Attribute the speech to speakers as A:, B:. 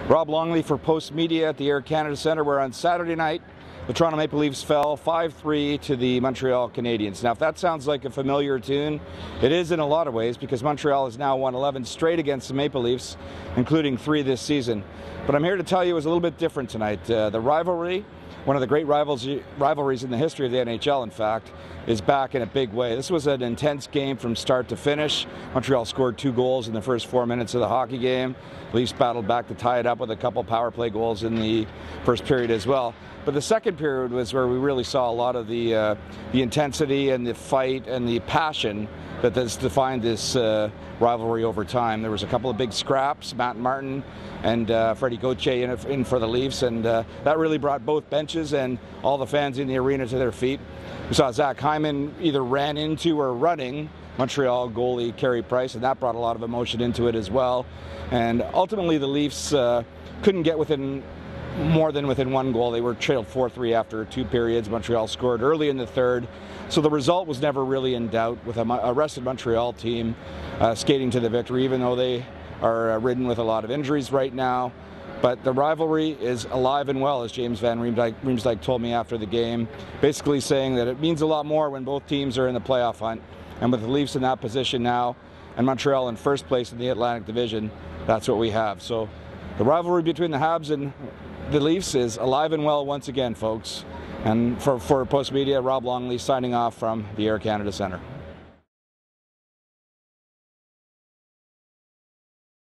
A: Rob Longley for Post Media at the Air Canada Centre, where on Saturday night the Toronto Maple Leafs fell 5-3 to the Montreal Canadiens. Now, if that sounds like a familiar tune, it is in a lot of ways, because Montreal has now won 11 straight against the Maple Leafs, including 3 this season. But I'm here to tell you it was a little bit different tonight. The rivalry, one of the great rivalries in the history of the NHL, in fact, is back in a big way. This was an intense game from start to finish. Montreal scored 2 goals in the first 4 minutes of the hockey game. Leafs battled back to tie it up with a couple power play goals in the first period as well. But the second period was where we really saw a lot of the intensity and the fight and the passion that has defined this rivalry over time. There was a couple of big scraps, Matt Martin and Freddie Gauthier in for the Leafs, and that really brought both benches and all the fans in the arena to their feet. We saw Zach Hyman either ran into or running Montreal goalie Carey Price, and that brought a lot of emotion into it as well. And ultimately the Leafs couldn't get more than within 1 goal. They were trailed 4-3 after 2 periods. Montreal scored early in the third. So the result was never really in doubt, with a rested Montreal team skating to the victory, even though they are ridden with a lot of injuries right now. But the rivalry is alive and well, as James Van Riemsdyk told me after the game, basically saying that it means a lot more when both teams are in the playoff hunt. And with the Leafs in that position now, and Montreal in first place in the Atlantic Division, that's what we have. So the rivalry between the Habs and the Leafs is alive and well once again, folks. And for Post Media, Rob Longley signing off from the Air Canada Centre.